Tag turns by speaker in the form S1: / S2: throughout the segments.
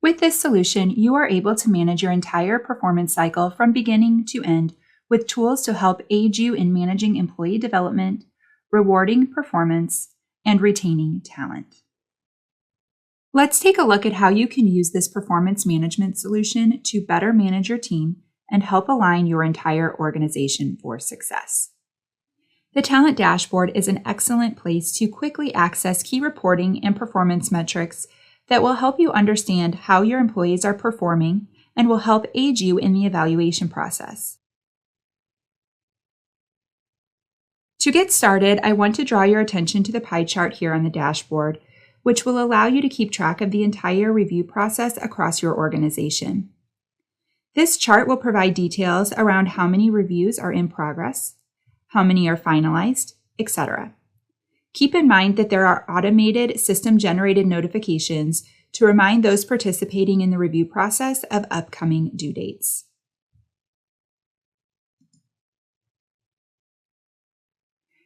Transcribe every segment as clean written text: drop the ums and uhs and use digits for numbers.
S1: With this solution, you are able to manage your entire performance cycle from beginning to end with tools to help aid you in managing employee development, rewarding performance, and retaining talent. Let's take a look at how you can use this performance management solution to better manage your team and help align your entire organization for success. The Talent Dashboard is an excellent place to quickly access key reporting and performance metrics that will help you understand how your employees are performing and will help aid you in the evaluation process. To get started, I want to draw your attention to the pie chart here on the dashboard, which will allow you to keep track of the entire review process across your organization. This chart will provide details around how many reviews are in progress, how many are finalized, etc. Keep in mind that there are automated system-generated notifications to remind those participating in the review process of upcoming due dates.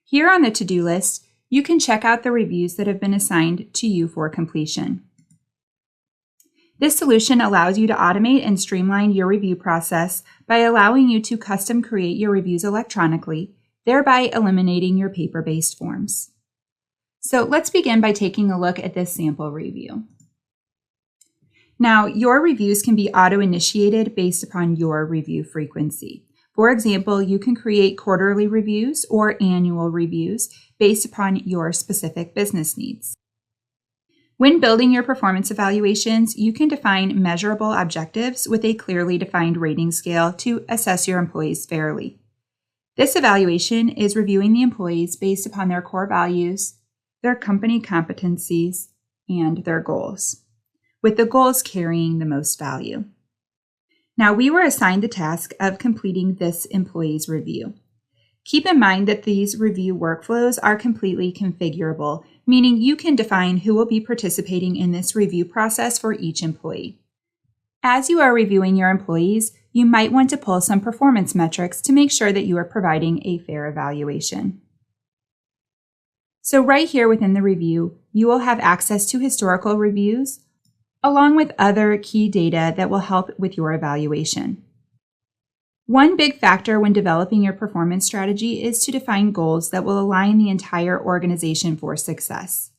S1: Here on the to-do list, you can check out the reviews that have been assigned to you for completion. This solution allows you to automate and streamline your review process by allowing you to custom create your reviews electronically, thereby eliminating your paper-based forms. So let's begin by taking a look at this sample review. Now, your reviews can be auto-initiated based upon your review frequency. For example, you can create quarterly reviews or annual reviews based upon your specific business needs. When building your performance evaluations, you can define measurable objectives with a clearly defined rating scale to assess your employees fairly. This evaluation is reviewing the employees based upon their core values, their company competencies, and their goals, with the goals carrying the most value. Now, we were assigned the task of completing this employee's review. Keep in mind that these review workflows are completely configurable, meaning you can define who will be participating in this review process for each employee. As you are reviewing your employees, you might want to pull some performance metrics to make sure that you are providing a fair evaluation. So right here within the review, you will have access to historical reviews, along with other key data that will help with your evaluation. One big factor when developing your performance strategy is to define goals that will align the entire organization for success.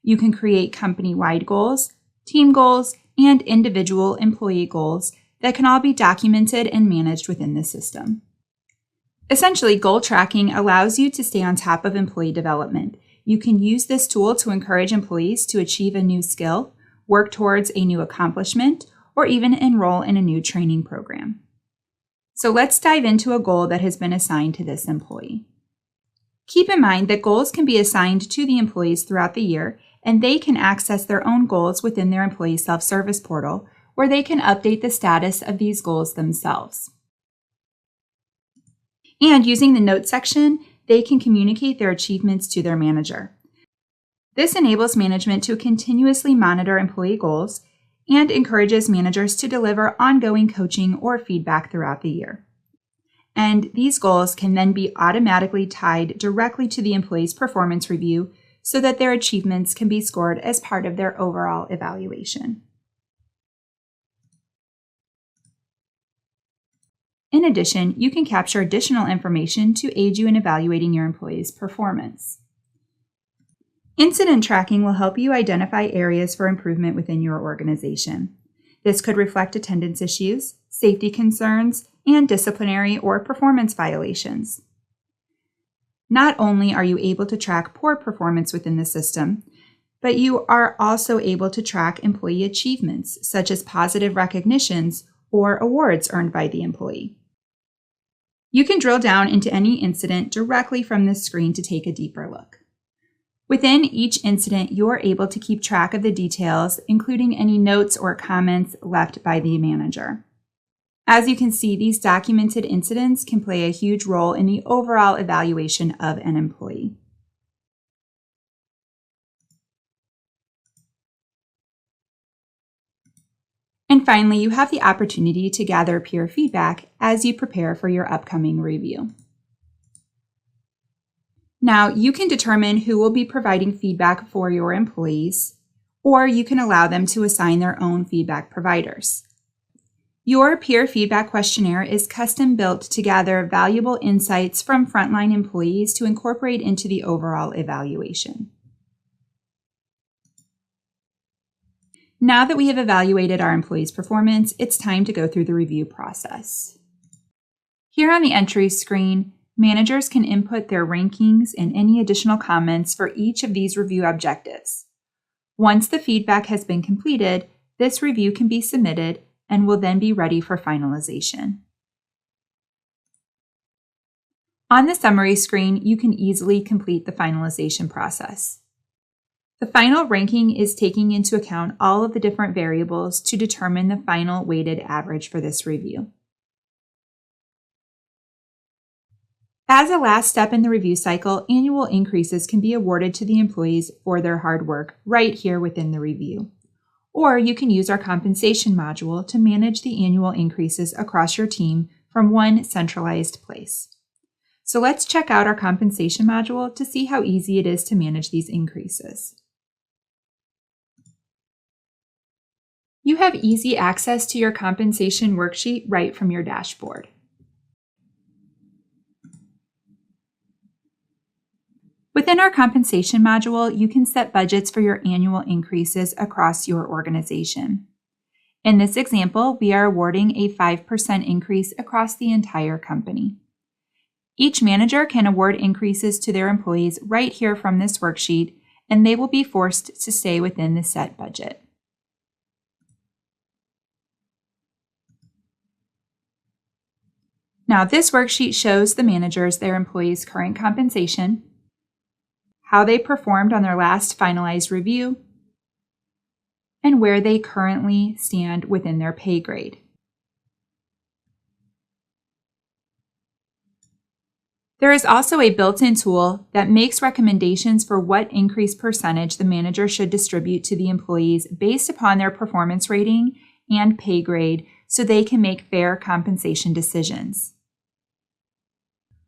S1: You can create company-wide goals, team goals, and individual employee goals that can all be documented and managed within the system. Essentially, goal tracking allows you to stay on top of employee development. You can use this tool to encourage employees to achieve a new skill, work towards a new accomplishment, or even enroll in a new training program. So let's dive into a goal that has been assigned to this employee. Keep in mind that goals can be assigned to the employees throughout the year, and they can access their own goals within their employee self-service portal, where they can update the status of these goals themselves. And using the notes section, they can communicate their achievements to their manager. This enables management to continuously monitor employee goals and encourages managers to deliver ongoing coaching or feedback throughout the year. And these goals can then be automatically tied directly to the employee's performance review so that their achievements can be scored as part of their overall evaluation. In addition, you can capture additional information to aid you in evaluating your employees' performance. Incident tracking will help you identify areas for improvement within your organization. This could reflect attendance issues, safety concerns, and disciplinary or performance violations. Not only are you able to track poor performance within the system, but you are also able to track employee achievements, such as positive recognitions or awards earned by the employee. You can drill down into any incident directly from this screen to take a deeper look. Within each incident, you are able to keep track of the details, including any notes or comments left by the manager. As you can see, these documented incidents can play a huge role in the overall evaluation of an employee. And finally, you have the opportunity to gather peer feedback as you prepare for your upcoming review. Now, you can determine who will be providing feedback for your employees, or you can allow them to assign their own feedback providers. Your peer feedback questionnaire is custom built to gather valuable insights from frontline employees to incorporate into the overall evaluation. Now that we have evaluated our employees' performance, it's time to go through the review process. Here on the entries screen, managers can input their rankings and any additional comments for each of these review objectives. Once the feedback has been completed, this review can be submitted and will then be ready for finalization. On the summary screen, you can easily complete the finalization process. The final ranking is taking into account all of the different variables to determine the final weighted average for this review. As a last step in the review cycle, annual increases can be awarded to the employees for their hard work right here within the review. Or you can use our compensation module to manage the annual increases across your team from one centralized place. So let's check out our compensation module to see how easy it is to manage these increases. You have easy access to your compensation worksheet right from your dashboard. Within our compensation module, you can set budgets for your annual increases across your organization. In this example, we are awarding a 5% increase across the entire company. Each manager can award increases to their employees right here from this worksheet, and they will be forced to stay within the set budget. Now, this worksheet shows the managers their employees' current compensation, how they performed on their last finalized review, and where they currently stand within their pay grade. There is also a built-in tool that makes recommendations for what increase percentage the manager should distribute to the employees based upon their performance rating and pay grade so they can make fair compensation decisions.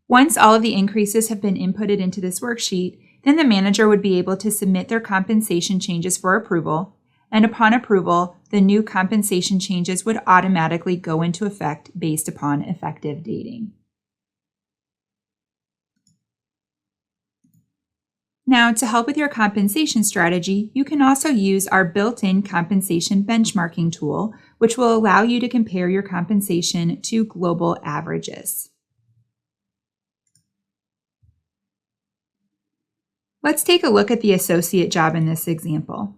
S1: Once all of the increases have been inputted into this worksheet, then the manager would be able to submit their compensation changes for approval, and upon approval, the new compensation changes would automatically go into effect based upon effective dating. Now, to help with your compensation strategy, you can also use our built-in compensation benchmarking tool, which will allow you to compare your compensation to global averages. Let's take a look at the associate job in this example.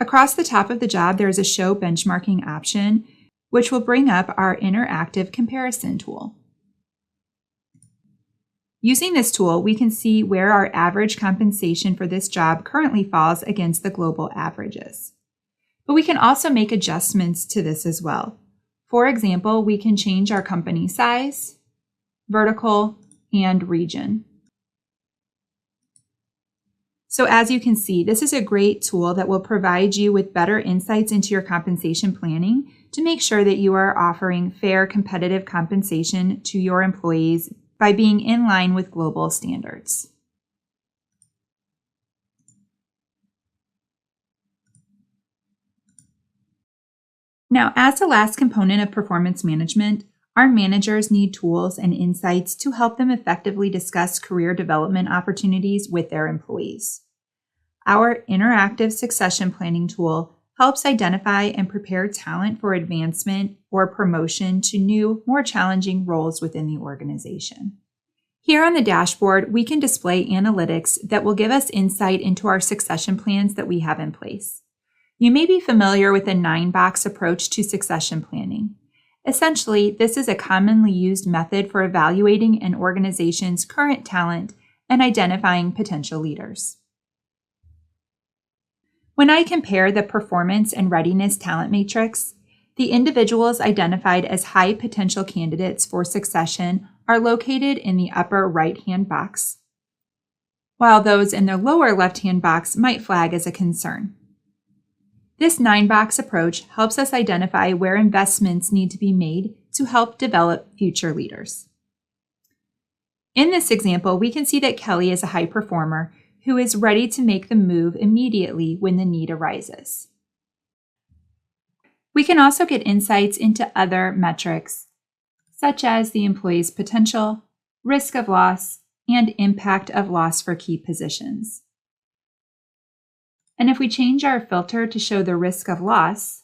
S1: Across the top of the job, there is a Show Benchmarking option, which will bring up our interactive comparison tool. Using this tool, we can see where our average compensation for this job currently falls against the global averages. But we can also make adjustments to this as well. For example, we can change our company size, vertical, and region. So as you can see, this is a great tool that will provide you with better insights into your compensation planning to make sure that you are offering fair, competitive compensation to your employees by being in line with global standards. Now, as the last component of performance management, our managers need tools and insights to help them effectively discuss career development opportunities with their employees. Our interactive succession planning tool helps identify and prepare talent for advancement or promotion to new, more challenging roles within the organization. Here on the dashboard, we can display analytics that will give us insight into our succession plans that we have in place. You may be familiar with the 9-box approach to succession planning. Essentially, this is a commonly used method for evaluating an organization's current talent and identifying potential leaders. When I compare the performance and readiness talent matrix, the individuals identified as high potential candidates for succession are located in the upper right-hand box, while those in the lower left-hand box might flag as a concern. This 9-box approach helps us identify where investments need to be made to help develop future leaders. In this example, we can see that Kelly is a high performer who is ready to make the move immediately when the need arises. We can also get insights into other metrics, such as the employee's potential, risk of loss, and impact of loss for key positions. And if we change our filter to show the risk of loss,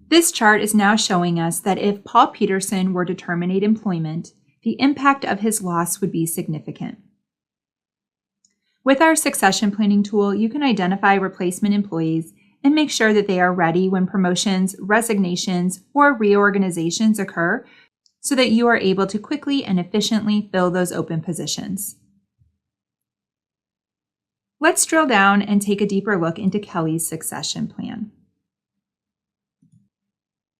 S1: this chart is now showing us that if Paul Peterson were to terminate employment, the impact of his loss would be significant. With our succession planning tool, you can identify replacement employees and make sure that they are ready when promotions, resignations, or reorganizations occur so that you are able to quickly and efficiently fill those open positions. Let's drill down and take a deeper look into Kelly's succession plan.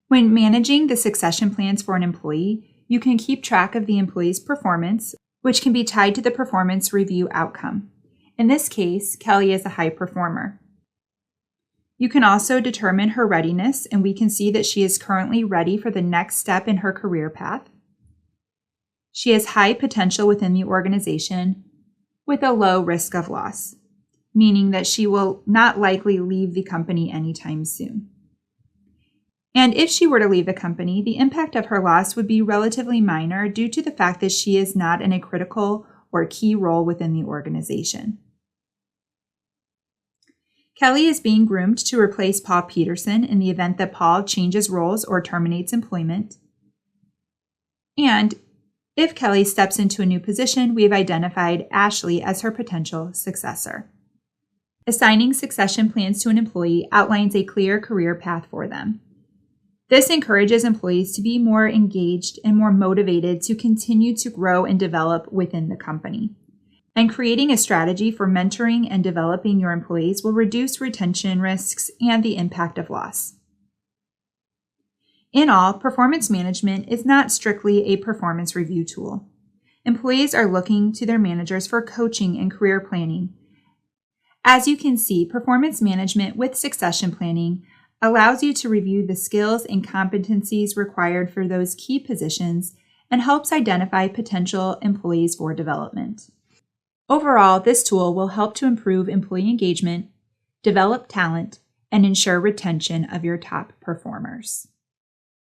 S1: When managing the succession plans for an employee, you can keep track of the employee's performance, which can be tied to the performance review outcome. In this case, Kelly is a high performer. You can also determine her readiness, and we can see that she is currently ready for the next step in her career path. She has high potential within the organization with a low risk of loss, meaning that she will not likely leave the company anytime soon. And if she were to leave the company, the impact of her loss would be relatively minor due to the fact that she is not in a critical or key role within the organization. Kelly is being groomed to replace Paul Peterson in the event that Paul changes roles or terminates employment. And if Kelly steps into a new position, we have identified Ashley as her potential successor. Assigning succession plans to an employee outlines a clear career path for them. This encourages employees to be more engaged and more motivated to continue to grow and develop within the company. And creating a strategy for mentoring and developing your employees will reduce retention risks and the impact of loss. In all, performance management is not strictly a performance review tool. Employees are looking to their managers for coaching and career planning. As you can see, performance management with succession planning allows you to review the skills and competencies required for those key positions and helps identify potential employees for development. Overall, this tool will help to improve employee engagement, develop talent, and ensure retention of your top performers.